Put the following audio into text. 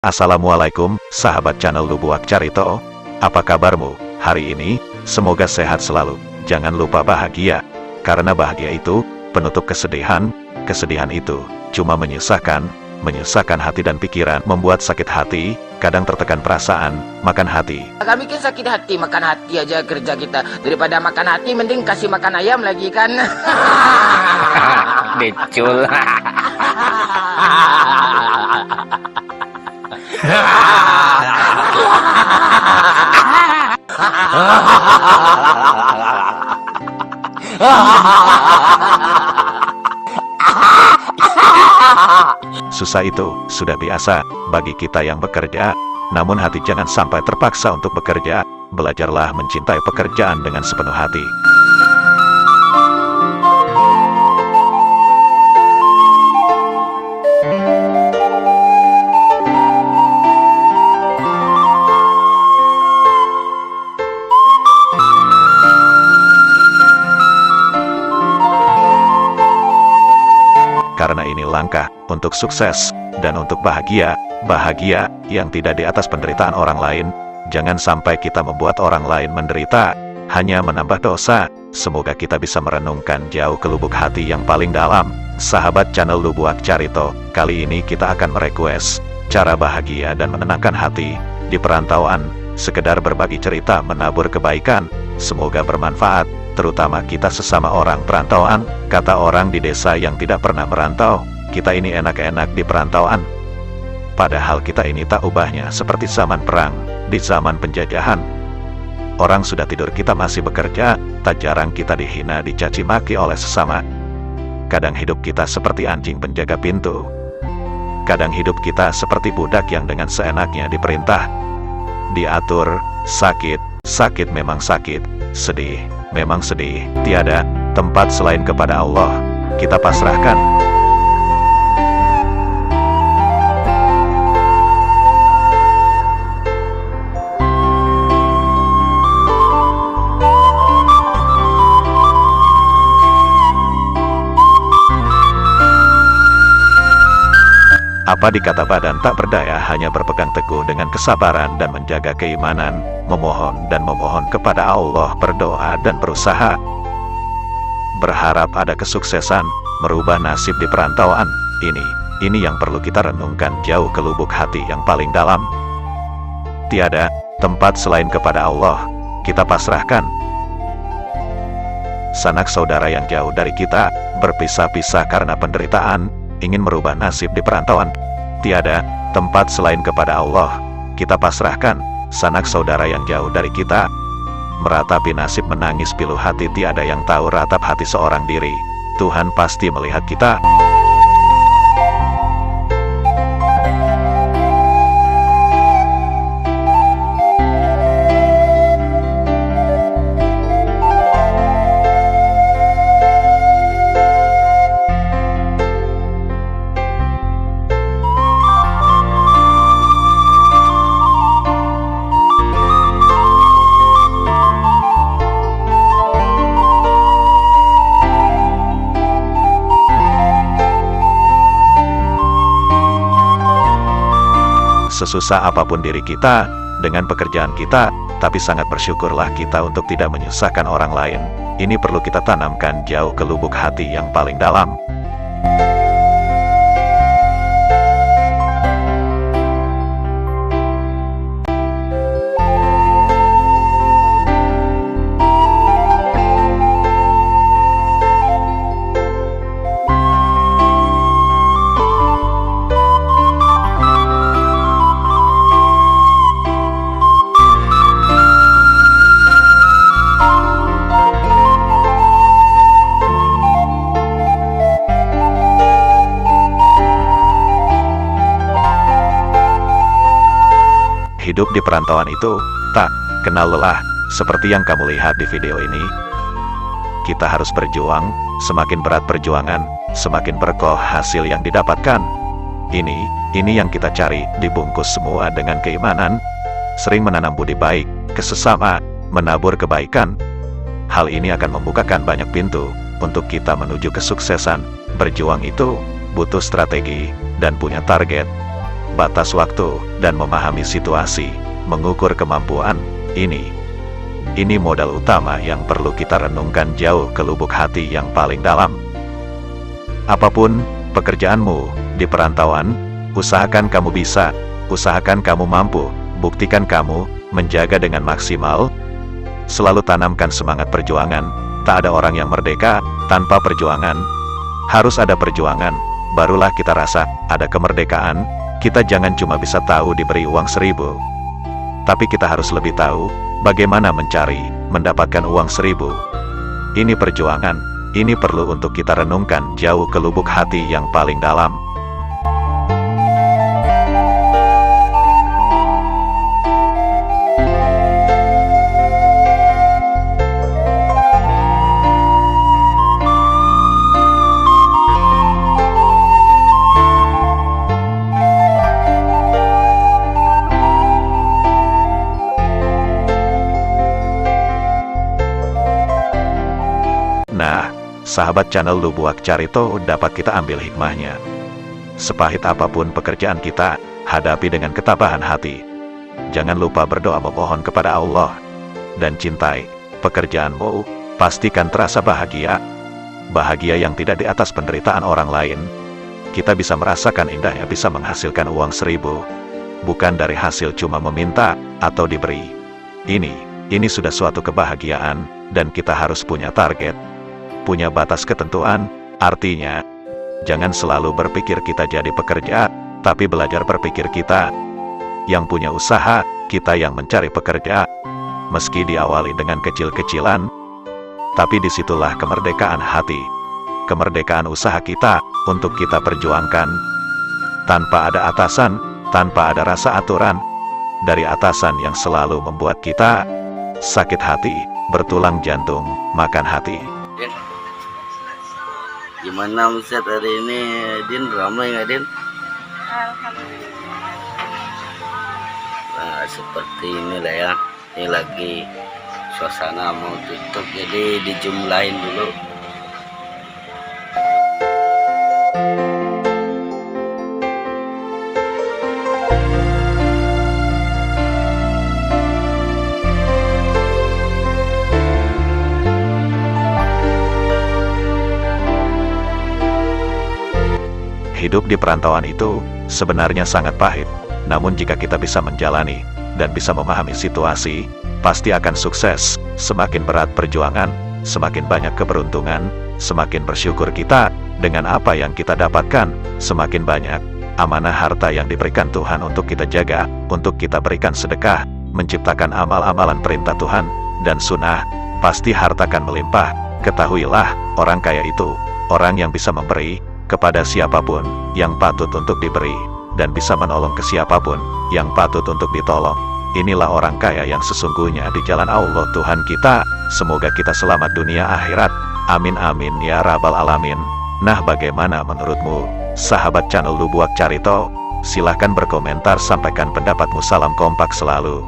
Assalamualaikum, sahabat channel Lubuak Carito. Apa kabarmu hari ini? Semoga sehat selalu. Jangan lupa bahagia, karena bahagia itu penutup kesedihan. Kesedihan itu cuma menyusahkan hati dan pikiran, membuat sakit hati, kadang tertekan perasaan, makan hati. Kami bikin sakit hati, makan hati aja kerja kita. Daripada makan hati, mending kasih makan ayam lagi kan. Becul. Susah itu sudah biasa bagi kita yang bekerja, namun hati jangan sampai terpaksa untuk bekerja. Belajarlah mencintai pekerjaan dengan sepenuh hati. Karena ini langkah untuk sukses dan untuk bahagia yang tidak di atas penderitaan orang lain. Jangan sampai kita membuat orang lain menderita, hanya menambah dosa. Semoga kita bisa merenungkan jauh ke lubuk hati yang paling dalam. Sahabat channel Lubuak Carito, kali ini kita akan merequest cara bahagia dan menenangkan hati di perantauan. Sekedar berbagi cerita menabur kebaikan, semoga bermanfaat, terutama kita sesama orang perantauan. Kata orang di desa yang tidak pernah merantau, kita ini enak-enak di perantauan. Padahal kita ini tak ubahnya seperti zaman perang, di zaman penjajahan. Orang sudah tidur kita masih bekerja, tak jarang kita dihina dicaci maki oleh sesama. Kadang hidup kita seperti anjing penjaga pintu. Kadang hidup kita seperti budak yang dengan seenaknya diperintah, diatur. Sakit memang sakit, sedih memang sedih. Tiada tempat selain kepada Allah, kita pasrahkan. Apa dikata badan tak berdaya, hanya berpegang teguh dengan kesabaran dan menjaga keimanan, memohon kepada Allah, berdoa dan berusaha. Berharap ada kesuksesan, merubah nasib di perantauan. Ini yang perlu kita renungkan jauh ke lubuk hati yang paling dalam. Tiada tempat selain kepada Allah, kita pasrahkan. Sanak saudara yang jauh dari kita, berpisah-pisah karena penderitaan, ingin merubah nasib di perantauan. Tiada tempat selain kepada Allah, kita pasrahkan. Sanak saudara yang jauh dari kita, meratapi nasib menangis pilu hati. Tiada yang tahu ratap hati seorang diri. Tuhan pasti melihat kita. Sesusah apapun diri kita dengan pekerjaan kita, tapi sangat bersyukurlah kita untuk tidak menyusahkan orang lain. Ini perlu kita tanamkan jauh ke lubuk hati yang paling dalam. Hidup di perantauan itu tak kenal lelah, seperti yang kamu lihat di video ini. Kita harus berjuang, semakin berat perjuangan, semakin berkah hasil yang didapatkan. Ini yang kita cari, dibungkus semua dengan keimanan, sering menanam budi baik ke sesama, menabur kebaikan. Hal ini akan membukakan banyak pintu untuk kita menuju kesuksesan. Berjuang itu butuh strategi dan punya target. batas waktu, dan memahami situasi, mengukur kemampuan. Ini modal utama yang perlu kita renungkan jauh ke lubuk hati yang paling dalam. Apapun pekerjaanmu di perantauan, usahakan kamu bisa, usahakan kamu mampu, buktikan kamu menjaga dengan maksimal. Selalu tanamkan semangat perjuangan. Tak ada orang yang merdeka tanpa perjuangan. Harus ada perjuangan, barulah kita rasa ada kemerdekaan. Kita jangan cuma bisa tahu diberi uang 1.000, tapi kita harus lebih tahu bagaimana mencari, mendapatkan uang 1.000. Ini perjuangan, ini perlu untuk kita renungkan jauh ke lubuk hati yang paling dalam. Nah, sahabat channel Lubuak Carito, dapat kita ambil hikmahnya. Sepahit apapun pekerjaan kita, hadapi dengan ketabahan hati. Jangan lupa berdoa memohon kepada Allah. Dan cintai pekerjaanmu, pastikan terasa bahagia. Bahagia yang tidak di atas penderitaan orang lain. Kita bisa merasakan indahnya bisa menghasilkan uang 1.000. Bukan dari hasil cuma meminta, atau diberi. Ini sudah suatu kebahagiaan, dan kita harus punya target. Punya batas ketentuan, artinya, jangan selalu berpikir kita jadi pekerja, tapi belajar berpikir kita yang punya usaha, kita yang mencari pekerja. Meski diawali dengan kecil-kecilan, tapi disitulah kemerdekaan hati, kemerdekaan usaha kita, untuk kita perjuangkan. Tanpa ada atasan, tanpa ada rasa aturan, dari atasan yang selalu membuat kita sakit hati, bertulang jantung, makan hati. Gimana omset hari ini, Din? Ramai nggak, Din? Alhamdulillah. Nah, seperti inilah ya. Ini lagi suasana mau tutup, jadi dijumlahin dulu. Hidup di perantauan itu sebenarnya sangat pahit, namun jika kita bisa menjalani dan bisa memahami situasi, pasti akan sukses. Semakin berat perjuangan, semakin banyak keberuntungan, semakin bersyukur kita dengan apa yang kita dapatkan, semakin banyak amanah harta yang diberikan Tuhan untuk kita jaga, untuk kita berikan sedekah, menciptakan amal-amalan perintah Tuhan dan sunnah, pasti harta akan melimpah. Ketahuilah, orang kaya itu orang yang bisa memberi kepada siapapun yang patut untuk diberi, dan bisa menolong ke siapapun yang patut untuk ditolong. Inilah orang kaya yang sesungguhnya di jalan Allah Tuhan kita. Semoga kita selamat dunia akhirat. Amin amin ya rabbal alamin. Nah, bagaimana menurutmu, sahabat channel Lubuak Carito? Silahkan berkomentar, sampaikan pendapatmu. Salam kompak selalu.